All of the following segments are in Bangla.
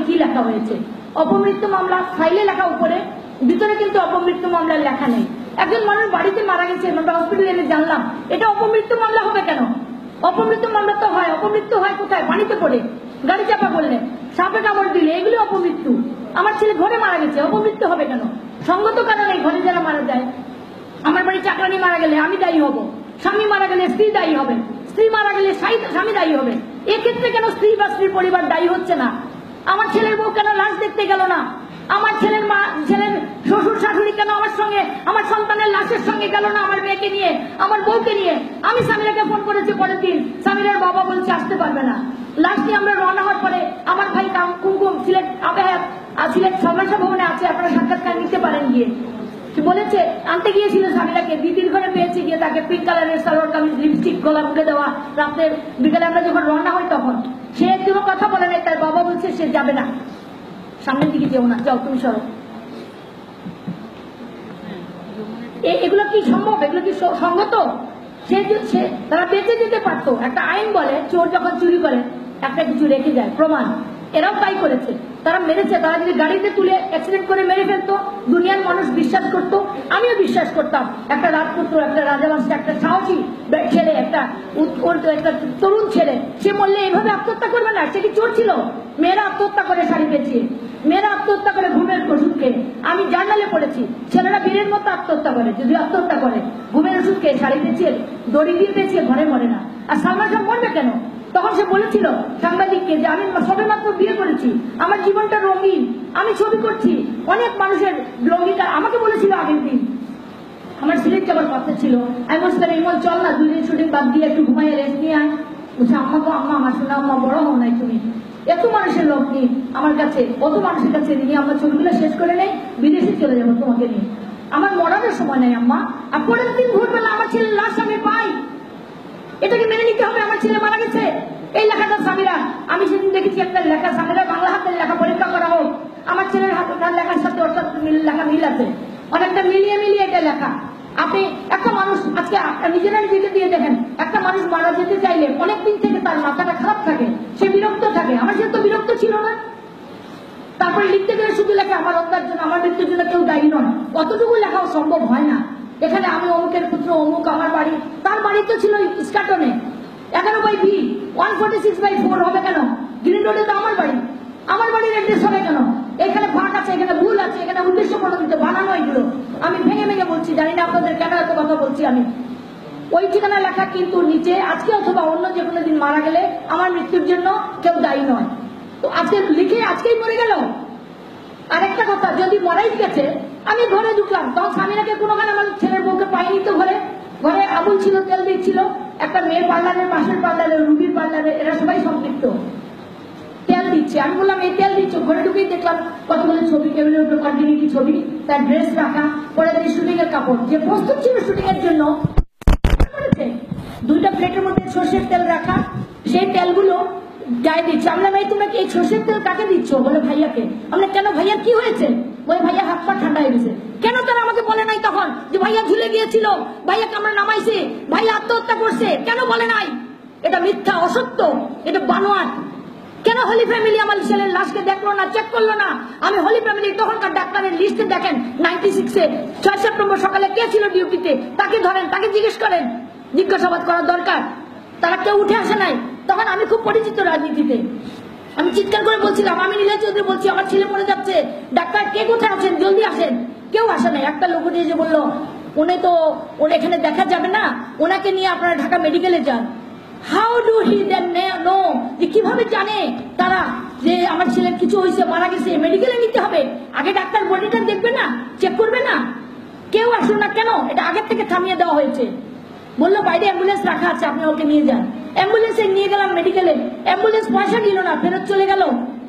কি লেখা হয়েছে? অপমৃত্যু মামলা ফাইলে লেখা উপরে, ভিতরে কিন্তু অপমৃত্যু মামলার লেখা নেই। একজন মানুষ বাড়িতে মারা গেছে, আমরা হসপিটালে জানলাম, এটা অপমৃত্যু মামলা হবে কেন? অপমৃত্যু মামলা তো হয়, অপমৃত্যু হয় কোথায়? পানিতে পড়ে, গাড়ি চাপা পড়লে, সাপে কামড় দিলে, এগুলো অপমৃত্যু। আমার ছেলে ঘরে মারা গেছে, অপমৃত্যু হবে কেন? সঙ্গত কারণে ঘরে যারা মারা যায়, আমার বাড়ি চাকরানি মারা গেলে আমি দায়ী হব, স্বামী মারা গেলে স্ত্রী দায়ী হবে, স্ত্রী মারা গেলে স্বামী দায়ী হবে। এক্ষেত্রে কেন স্ত্রী বা স্ত্রীর পরিবার দায়ী হচ্ছে না? আমার ছেলের বউ কেন লাশ দেখতে গেল না? আমার ছেলের শ্বশুর শাশুড়ি কেন আমার সঙ্গে, আমার সন্তানের লাশের সঙ্গে গেল না? আমার মেয়েকে নিয়ে, আমার বউকে নিয়ে। আমি সামিরাকে ফোন করেছি পরের দিন, সামিরার বাবা বলছে আসতে পারবে না। লাশ নিয়ে আমরা রওনা হওয়ার পরে আমার ভাই কুমকুম সিলেট সিলেট সমাজসভা ভবনে আছে, আপনারা সাক্ষাৎকার নিতে পারেন গিয়ে। বলেছে আনতে গিয়েছিল সামিরাকে, দিদির ঘরে পেয়েছি গিয়ে, তাকে পিঙ্ক কালারের সালোয়ার কামিজ, লিপস্টিক, গলা মুখে দেওয়া। রাত্রে বিকালে আমরা যখন রওনা হই তখন সে কোনো কথা বলে নাই। তার বাবা বলছে সে যাবে না, সামনের দিকে যেও না, যাও তুমি সরো। এগুলো কি সম্ভব? এগুলো কি সঙ্গত? তারা বেঁচে যেতে পারতো। একটা আইন বলে চোর যখন চুরি করে একটা কিছু রেখে যায়, প্রমাণ। এরাও তাই করেছে, তারা মেরেছে। তারা যদি গাড়িতে তুলে অ্যাক্সিডেন্ট করে মেরে ফেলতো, দুনিয়ার মানুষ বিশ্বাস করতো, আমিও বিশ্বাস করতাম। একটা রাজপুত্র, একটা রাজাবংশে, একটা সাহসী ছেলে, একটা তরুণ ছেলে, সে বললে এইভাবে আত্মহত্যা করবে না। সে কি চোর ছিল? মেয়েরা আত্মহত্যা করে শাড়ি পেঁচিয়ে, মেয়েরা আত্মহত্যা করে ঘুমের ওষুধ খেয়ে। আমি জার্নালে পড়েছি ছেলেরা বীরের মতো আত্মহত্যা করে, যদি আত্মহত্যা করে ঘুমের ওষুধ খেয়ে, শাড়ি পেঁচিয়ে, দড়ি দিয়ে পেঁচিয়ে, ঘরে মরে না। আর সালমান খান মরবে কেন? তখন সে বলেছিল সাংবাদিককে যে আমি সবে মাত্র বিয়ে করেছি, আমার জীবনটা রঙিন, আমি ছবি করছি, অনেক মানুষের রঙিন। আমাকে বলেছিল আগের দিন, আমার সিলেট যাবার কথা ছিল, আমি বলছিলাম ইমন চল না, 2 দিন শুটিং বাদ দিয়ে একটু ঘুমাইয়ে রেস্ট নিয়ে আয়। বলছে আম্মা গো আম্মা, আমার শোনা আম্মা, বড় হও নাই তুমি, এত মানুষের লোক নিয়ে আমার কাছে, কত মানুষের কাছে নিয়ে আমার ছবিগুলো শেষ করে নেই, বিদেশে চলে যাবো তোমাকে নিয়ে। আমার মরানোর সময় নেই আম্মা। আর পরের দিন ভোরবেলা আমার ছেলের লাশ আমি পাই, এটাকে মেনে নিতে হবে। আমার ছেলে মারা গেছে, এই লেখাটা সামিরা। আমি সেদিন দেখেছি একটা লেখা, সামিরা বাংলা হাতের লেখা পরীক্ষা করা হোক, আমার ছেলের হাতের লেখার সাথে ওর সাথে লেখা মিল আছে, অনেকটা মিলিয়ে মিলিয়ে এটা লেখা। আপনি একটা মানুষ আজকে নিজেরা নিজেকে দিয়ে দেখেন, একটা মানুষ মারা যেতে চাইলে অনেকদিন থেকে তার মাথাটা খারাপ থাকে, সে বিরক্ত থাকে। আমার সে তো বিরক্ত ছিল না। তারপরে লিখতে গেলে শুধু লেখা আমার অন্যার জন্য, আমার মৃত্যুর জন্য কেউ দায়ী নয়, অতটুকু লেখাও সম্ভব হয় না। এখানে আমি অমুকের পুত্র, অমুক, আমার বাড়ি, তার বাড়ি তো ছিল স্কাটনে 11/B, 146/4 হবে কেন? গ্রিন রোডে তো আমার বাড়ি, আমার বাড়ির অ্যাড্রেস হবে কেন? এখানে ফাঁক আছে, এখানে ভুল আছে, এখানে উদ্দেশ্য প্রণোদিত বানানো এগুলো। আমি ভেঙে ভেঙে বলছি, জানি না আপনাদের কেন এত কথা বলছি আমি। ওই ঠিকানা লেখা কিন্তু নিচে আজকে অথবা অন্য যে কোনো দিন মারা গেলে আমার মৃত্যুর জন্য কেউ দায়ী নয়। তো আজকে লিখে আজকেই মরে গেল। আরেকটা কথা, যদি মরাই গেছে, আমি ঘরে ঢুকলাম, তখন স্বামীরাকে কোনোখানে আমার ছেলের বউকে পাইনি তো। ঘরে ঘরে আবুল ছিল, তেল দিচ্ছিল, একটা মেয়ের পার্লারের, পাশের পার্লারে, রুবির পার্লারে, এরা সবাই সম্পৃক্ত, তেল দিচ্ছে। আমি বললাম এই তেল দিচ্ছ? ঘরে ঢুকেই দেখলাম কতগুলো ছবি, টেবিলের উপর কন্টিনিউটি ছবি, তার ড্রেস রাখা, পরে শুটিং এর কাপড়, যে প্রস্তুত ছিল শুটিং এর জন্য, 2টা প্লেটের মধ্যে সর্ষের তেল রাখা, সেই তেলগুলো গায়ে দিচ্ছে। আমরা ভাই তোমরা এই সর্ষের তেল কাকে দিচ্ছ? বলে ভাইয়াকে। আমরা কেন? ভাইয়া কি হয়েছে? বলে ভাইয়া হাত পা ঠান্ডা হয়ে গেছে। কেন তারা আমাকে বলে নাই তখন যে ভাইয়া ঝুলে গিয়েছিল, ভাইয়াকে আমরা নামাইছি, ভাইয়া আত্মহত্যা করছে? কেন বলে নাই? এটা মিথ্যা, অসত্য, এটা বানোয়াট। কেন হলি ফ্যামিলি আমার ছেলের লাশকে দেখলো না, চেক করলো না? আমি হলি ফ্যামিলি তখনকার ডাক্তারের লিস্টে দেখেন, 96-এ 6 সেপ্টেম্বর সকালে কে ছিল ডিউটিতে, তাকে ধরেন, তাকে জিজ্ঞেস করেন, জিজ্ঞাসাবাদ করা দরকার। তারা কেউ উঠে আসে নাই। তখন আমি খুব পরিচিত রাজনীতিতে, আমি চিৎকার করে বলছিলাম, আমি নীলা চৌধুরী বলছি, আমার ছেলে মরে যাচ্ছে, ডাক্তার কে কোথায় আছেন, জলদি আসেন। কেউ আসে নাই। একটা লোক উঠে এসে বললো উনি তো, ওর এখানে দেখা যাবে না, ওনাকে নিয়ে আপনারা ঢাকা মেডিকেলে যান। How do he then know, যে কিভাবে জানে তারা যে আমার ছেলের কিছু হয়েছে, মারা গেছে, মেডিকেলে নিতে হবে? আগে ডাক্তার বডিটা দেখবে না, চেক করবে না? কেউ আসলো না কেন? এটা আগের থেকে থামিয়ে দেওয়া হয়েছে। বললো বাইরে অ্যাম্বুলেন্স রাখা আছে, আপনি ওকে নিয়ে যান। অ্যাম্বুলেন্সে নিয়ে গেলাম মেডিকেলে, অ্যাম্বুলেন্স পয়সা নিল না, ফেরত চলে গেল।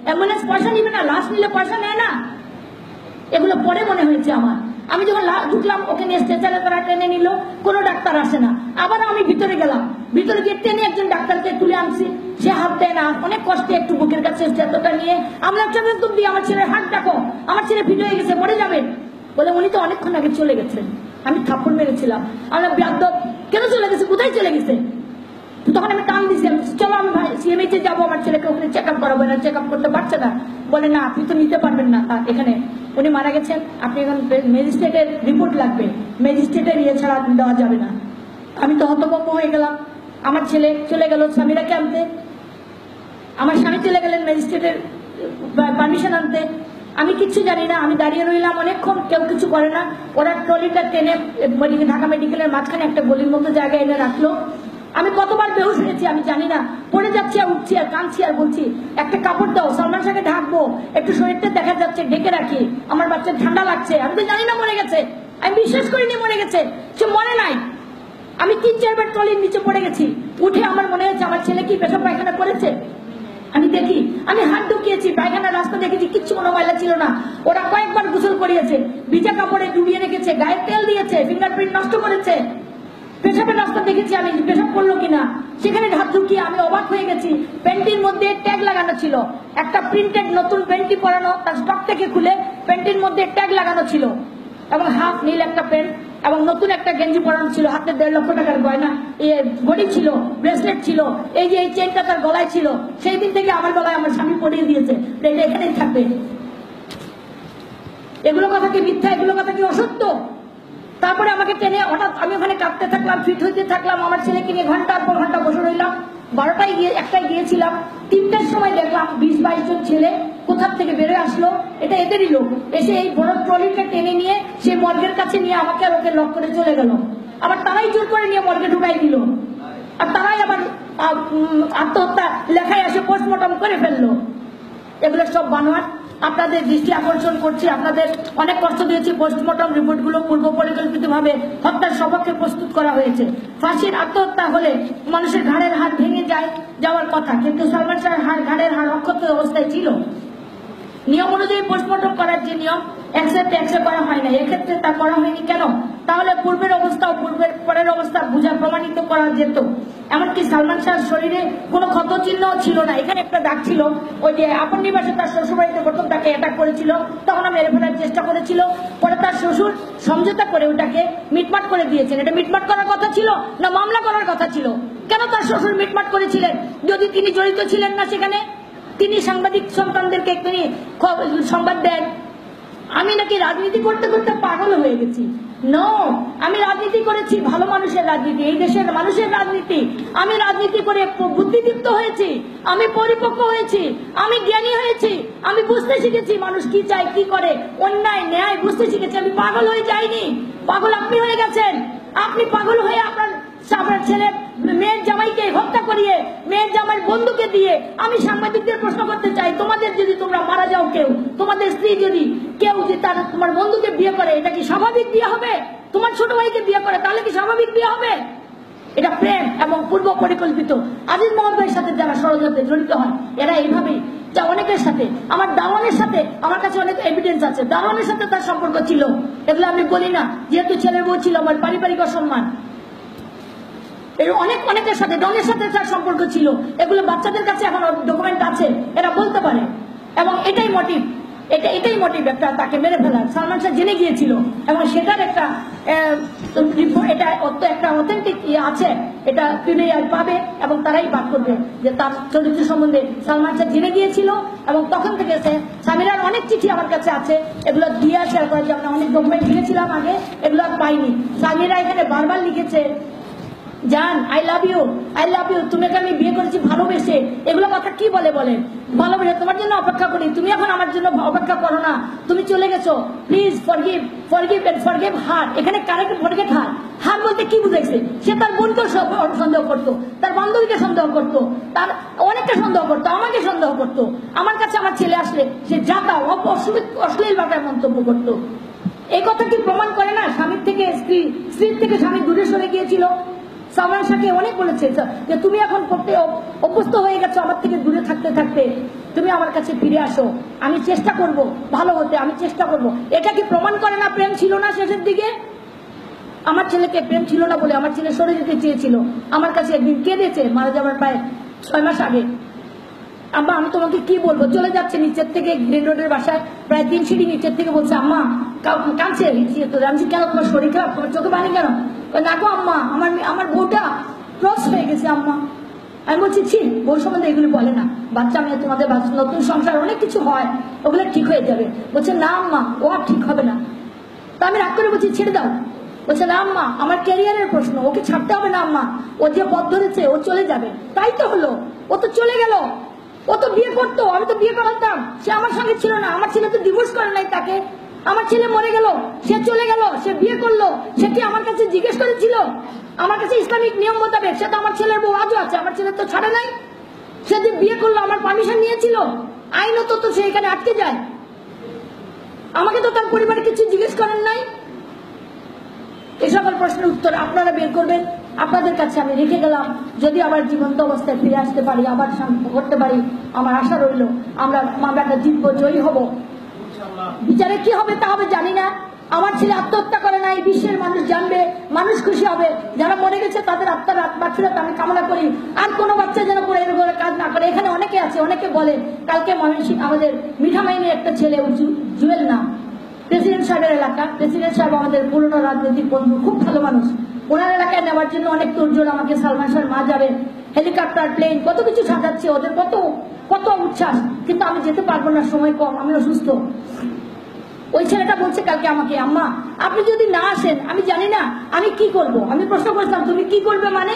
অ্যাম্বুলেন্স পয়সা নিবে না, লাশ নিলে পয়সা নেয় না। এগুলো পরে মনে হয়েছে আমার। আমি যখন ঢুকলাম, ওকে নিয়ে স্ট্রেচারে তারা টেনে নিল, কোনো ডাক্তার আসে না। আবার আমি ভিতরে গেলাম, ভিতরে গিয়ে টেনে একজন ডাক্তারকে তুলে আনছি, সে হাত দেয় না, অনেক কষ্টে একটু বুকের কাছে স্ট্রেচারটা নিয়ে আমরা চলে তুলবি, আমার ছেলের হাত দেখো, আমার ছেলে ফিট হয়ে গেছে, মরে যাবে। বলে উনি তো অনেকক্ষণ আগে চলে গেছেন। আমি থাপ্পড় মেরেছিলাম, আমরা বেয়াদব, কেন চলে গেছে, কোথায় চলে গেছে? তখন আমি টান দিচ্ছি, চলো আমি সিএমএইচে যাবো, আমার ছেলেকে ওখানে চেক আপ করাবো। না, চেক আপ করতে পারছে না, বলে না আপনি তো নিতে পারবেন না এখানে, উনি মারা গেছেন, আপনি এখন ম্যাজিস্ট্রেটের রিপোর্ট লাগবে, ম্যাজিস্ট্রেটের ইয়ে ছাড়া দেওয়া যাবে না। আমি তো হতভম্ব হয়ে গেলাম। আমার ছেলে চলে গেল সামিরাকে আনতে, আমার স্বামী চলে গেলেন ম্যাজিস্ট্রেটের পারমিশন আনতে। আমি কিচ্ছু জানি না, আমি দাঁড়িয়ে রইলাম অনেকক্ষণ, কেউ কিছু করে না। ওরা ট্রলিটা টেনে ঢাকা মেডিকেলের মাঝখানে একটা গলির মতো জায়গায় এনে রাখলো। আমি কতবার বেহুশ হয়েছি আমি জানি না, পড়ে যাচ্ছি আর উঠছি আর কাঁদছি আর বলছি একটা কাপড় দাও, সালমান শাহকে ঢাকবো, একটু শরীরটা দেখা যাচ্ছে, ঢেকে রাখি, আমার বাচ্চার ঠান্ডা লাগছে। আমি তো জানি না মরে গেছে, আমি বিশ্বাস করিনি মরে গেছে, সে মরে নাই। আমি 3-4 বার ট্রলির নিচে পড়ে গেছি, উঠে আমার মনে হচ্ছে আমার ছেলে কি পেশাব পায়খানা করেছে। আমি দেখি, আমি হাত ঢুকিয়েছি, পায়খানার রাস্তা দেখেছি, কিচ্ছু কোনো ময়লা ছিল না। ওরা কয়েকবার গোসল করিয়েছে, ভিজা কাপড়ে ডুবিয়ে রেখেছে, গায়ে তেল দিয়েছে, ফিঙ্গারপ্রিন্ট নষ্ট করেছে। পেশাবের রাস্তা দেখেছি আমি, পেশাব করলো কিনা, সেখানে হাত ঢুকিয়ে আমি অবাক হয়ে গেছি। প্যান্টির মধ্যে ট্যাগ লাগানো ছিল, একটা প্রিন্টেড নতুন প্যান্টি পরানো, তার স্টক থেকে খুলে প্যান্টির মধ্যে ট্যাগ লাগানো ছিল, এবং হাফ নীল একটা প্যান্ট, এবং নতুন একটা গেঞ্জি পরানো ছিল, হাতে 1.5 লক্ষ টাকার গয়না ঘড়ি ছিল, ব্রেসলেট ছিল, এই যে এই চেনটা তার গলায় ছিল। সেই দিন থেকে আমার গলায় আমার স্বামী পরিয়ে দিয়েছে, এটা এখানেই থাকবে। এগুলো কথা কি মিথ্যা, এগুলো কথা কি অসত্য? তারপরে আমাকে টেনে হঠাৎ আমি ওখানে কাঁদতে থাকলাম, ফিট হইতে থাকলাম, আমার ছেলেকে নিয়ে ঘন্টার পর ঘন্টা বসে রইলাম। 12টায় গিয়ে 1টায় গিয়েছিলাম, 3টার সময় দেখলাম 20-22 জন ছেলে কোথার থেকে বেরোয় আসলো, এটা এদেরই লোক, এসে এই বড় ট্রলিটা টেনে নিয়ে সে মর্গের কাছে নিয়ে আমাকে আর ওকে লক করে চলে গেল। আবার তারাই জোর করে নিয়ে মর্গে ঢুকাই দিল, আর তারাই আবার আত্মহত্যা লেখায় এসে পোস্টমর্টম করে ফেললো। এগুলো সব বানোয়াট। আপনাদের দৃষ্টি আকর্ষণ করছি, আপনাদের অনেক কষ্ট দিয়েছি। পোস্টমর্টম রিপোর্টগুলো পূর্ব পরিকল্পিতভাবে হত্যার সপক্ষে প্রস্তুত করা হয়েছে। ফাঁসির আত্মহত্যা হলে মানুষের ঘাড়ের হাড় ভেঙে যাওয়ার কথা, কিন্তু সালমান শাহের ঘাড়ের হাড় অক্ষত অবস্থায় ছিল। নিয়ম অনুযায়ী পোস্টমর্টম করার যে নিয়ম, একসাথে করা হয় না, এক্ষেত্রে তা করা হয়নি কেন? তাহলে পূর্বের অবস্থা ও পরের অবস্থা বুঝা প্রমাণিত করা যেত। এমনকি সালমান শাহের শরীরে কোনো ক্ষত চিহ্ন ছিল না, এখানে একটা দাগ ছিল, ওই যে আপন নিবাসে তার শ্বশুরবাড়িতে প্রথম তাকে অ্যাটাক করেছিল, তখন মেরে ফেলার চেষ্টা করেছিল, পরে তার শ্বশুর সমঝোতা করে ওটাকে মিটমাট করে দিয়েছেন। এটা মিটমাট করার কথা ছিল না মামলা করার কথা ছিল? কেন তার শ্বশুর মিটমাট করেছিলেন যদি তিনি জড়িত ছিলেন না সেখানে? তিনি সাংবাদিক সন্তানদেরকে তিনি সংবাদ দেন আমি নাকি রাজনীতি করতে করতে পাগল হয়ে গেছি। নো, আমি রাজনীতি করেছি, ভালো মানুষের রাজনীতি, এই দেশের মানুষের রাজনীতি। আমি রাজনীতি করে বুদ্ধিদীপ্ত হয়েছি, আমি পরিপক্ক হয়েছি, আমি জ্ঞানী হয়েছি, আমি বুঝতে শিখেছি মানুষ কি চায়, কি করে, অন্যায় ন্যায় বুঝতে শিখেছি। আমি পাগল হয়ে যাইনি। পাগল আপনি হয়ে গেছেন। আপনি পাগল হয়ে আপনার ছেলে মেয়ের জামাইকে হত্যা করিয়ে মেয়ের জামাইয়ের বন্ধুকে দিয়ে। আমি সাংবাদিকদের প্রশ্ন করতে চাই, তোমাদের যদি তোমরা মারা যাও, কেউ তোমাদের স্ত্রী যদি কেউ যে তার তোমার বন্ধুকে বিয়ে করে, এটা কি স্বাভাবিক বিয়ে হবে? তোমার ছোট ভাইকে বিয়ে করে, তাহলে কি স্বাভাবিক বিয়ে হবে? এটা প্রেম এবং পূর্ব পরিকল্পিত। আজিজ মোহাম্মদ ভাইয়ের সাথে যারা ষড়যন্ত্রে জড়িত হয় এরা এইভাবেই, যা অনেকের সাথে, আমার দারোয়ানের সাথে আমার কাছে অনেক এভিডেন্স আছে, দারোয়ানের সাথে তার সম্পর্ক ছিল, এগুলো আমি বলি না, যেহেতু ছেলের বউ ছিল, আমার পারিবারিক অসম্মান। অনেকের সাথে, ডনের সাথে তার সম্পর্ক ছিল, এগুলো বাচ্চাদের কাছে এখন ডকুমেন্ট আছে, এরা বলতে পারে। এবং এটাই মোটিভ, একটা তাকে মেরে ফেলার। সালমান শাহ জেনে গিয়েছিল এবং সেটার একটা একটা অথেন্টিক আছে, এটা পিবিআই পাবে এবং তারাই বাদ করবে যে তার চরিত্র সম্বন্ধে সালমান শাহ জেনে গিয়েছিল। এবং তখন থেকে সামিরার অনেক চিঠি আমার কাছে আছে, এগুলো দিয়ে শেয়ার করা যাবে না, অনেক ডকুমেন্ট দিয়েছিলাম আগে, এগুলো আর পাইনি। সামিরা এখানে বারবার লিখেছে, জান আই লাভ ইউ, তোমাকে আমি বিয়ে করেছি ভালোবেসে। এগুলো কথা কি বলে ভালোবেসে তোমার জন্য অপেক্ষা করি, তুমি এখন আমার জন্য অপেক্ষা করো না, তুমি চলে গেছো, প্লিজ ফরগিভ হার। এখানে কারেক্ট ফরগেট হার বলতে কি বুঝাইছে? সে তার বোনকেও সন্দেহ করতো, তার বান্ধবীকে সন্দেহ করতো, তার অনেককে সন্দেহ করতো, আমাকে সন্দেহ করতো। আমার কাছে আমার ছেলে আসলে সে যাতা অশ্লীল ভাষায় মন্তব্য করতো। এই কথা কি প্রমাণ করে না স্বামীর থেকে স্ত্রীর থেকে স্বামী দূরে সরে গিয়েছিল? সালমান শাহকে অনেক বলেছে যে তুমি এখন করতে অভ্যস্ত হয়ে গেছো আমার থেকে দূরে থাকতে থাকতে, তুমি আমার কাছে ফিরে আসো, আমি চেষ্টা করব ভালো হতে, আমি চেষ্টা করব। এটা কি প্রমাণ করে না প্রেম ছিল না শেষের দিকে? আমার ছেলেকে প্রেম ছিল না বলে আমার ছেলে সরে যেতে চেয়েছিল, আমার কাছে একদিন কেঁদেছে মারা যাবার প্রায় 6 মাস আগে। আম্মা আমি তোমাকে কি বলবো, চলে যাচ্ছে নিচের থেকে গ্রিন রোডের বাসায়, প্রায় 3 সিঁড়ি নিচের থেকে বলছে আম্মা কাঁদছে। আমি কেন, তোমার শরীর খারাপ, তোমার চোখে পানি কেন? না গো আম্মা, আমার বউটা ক্রস হয়ে গেছে আম্মা। আমি বলছি ছি, বউ সম্বন্ধে এগুলি বলে না, বাচ্চা মেয়ে তোমাদের নতুন সংসার অনেক কিছু হয়, ওগুলো ঠিক হয়ে যাবে। বলছে না আম্মা, ও আর ঠিক হবে না। তা আমি রাগ করে বলছি ছেড়ে দাও। বলছে না আম্মা, আমার ক্যারিয়ারের প্রশ্ন, ওকে ছাড়তে হবে না আম্মা, ও যে পথ ধরেছে ও চলে যাবে। তাই তো হলো, ও তো চলে গেল, ও তো বিয়ে করতো, আমি তো বিয়ে করাতাম, সে আমার সঙ্গে ছিল না, আমার ছেলে তো ডিভোর্স করে নাই তাকে, আমার ছেলে মরে গেল, সে চলে গেল, সে বিয়ে করলো, সে কি আমার কাছে জিজ্ঞেস করেছিল? আমার কাছে ইসলামিক নিয়ম মোতাবেক সে তো আমার ছেলের বউ আজও আছে, আমার ছেলে তো ছাড়ে নাই, সে যে বিয়ে করলো আমার পারমিশন নিয়েছিল, আইনত তো সে এখানে আটকে যায়, আমাকে তো তার পরিবারে কিছু জিজ্ঞেস করেন নাই। এই সকল প্রশ্নের উত্তর আপনারা বের করবেন, আপনাদের কাছে আমি রেখে গেলাম। যদি আবার জীবন্ত অবস্থায় ফিরে আসতে পারি, আবার শান্ত করতে পারি, আমার আশা রইল আমরা মামলাটা জিতবো, জয়ী হব। বিচারে কি হবে তা হবে জানি না, আমার ছেলে আত্মহত্যা করে নাই, বিশ্বের মানুষ জানবে, মানুষ খুশি হবে, যারা মরে গেছে তাদের আত্মার মাগফিরাত আমি কামনা করি, আর কোনো বাচ্চা যেন করে এর ঘরে কাজ না করে। এখানে অনেকে আছে, অনেকে বলে, কালকে ময়মনসিংহ আমাদের মিঠামাইনের একটা ছেলে, জুয়েল নাম, প্রেসিডেন্ট সাহেবের এলাকা, প্রেসিডেন্ট সাহেব আমাদের পুরনো রাজনৈতিক বন্ধু, খুব ভালো মানুষ, ওনার এলাকায় নেওয়ার জন্য অনেক তোড়জোড়, আমাকে সালমান শাহর মা যাবে, হেলিকপ্টার, প্লেন, কত কিছু সাজাচ্ছে, ওদের কত কত উচ্ছ্বাস, কিন্তু আমি যেতে পারবো না, সময় কম, আমি অসুস্থ। ওই ছেলেটা বলছে কালকে আমাকে, আম্মা আপনি যদি না আসেন আমি জানি না আমি কি করব। আমি প্রশ্ন করেছিলাম, তুমি কি করবে মানে,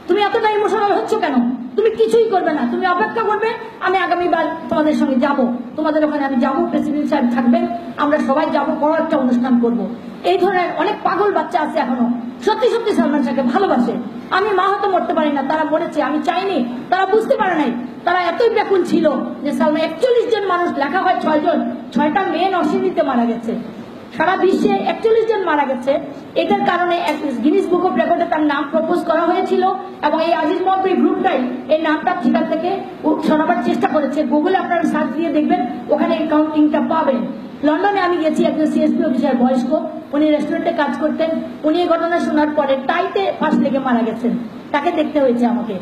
তুমি এতটা ইমোশনাল হচ্ছ কেন? তুমি কিছুই করবে না, তুমি অপেক্ষা করবে, আমি আগামীবার তোমাদের সঙ্গে যাব, তোমাদের ওখানে আমি যাব, প্রেসিডেন্ট সাহেব থাকবেন, আমরা সবাই যাব, বড় একটা অনুষ্ঠান করব। এই ধরনের অনেক পাগল বাচ্চা আছে এখনো, সত্যি সত্যি সালমান শাহকে ভালোবাসে। আমি মা হতে মরতে পারি না, তারা মরেছে, আমি চাইনি, তারা বুঝতে পারে নাই, তারা এতই ব্যাকুল ছিল যে সালমান 41 জন মানুষ, লেখা হয় 6 জন, 6টা মেয়ে নরসিংদীতে মারা গেছে, সারা বিশ্বে 41 জন মারা গেছে। এটার কারণে গিনিস বুক অফ রেকর্ডে তার নাম প্রপোজ করা হয়েছিল, এবং এই আজিজ মহব্বী গ্রুপটাই এই নামটা সেখান থেকে সরাবার চেষ্টা করেছে। গুগলে আপনারা সার্চ দিয়ে দেখবেন, ওখানে এই কাউন্টিংটা পাবেন। লন্ডনে আমি গেছি, একজন সিএসপি অফিসার বয়স্ক, উনি রেস্টুরেন্টে কাজ করতেন, উনি এই ঘটনা শোনার পরে টাইতে ফাঁস লেগে মারা গেছেন, তাকে দেখতে হয়েছে আমাকে।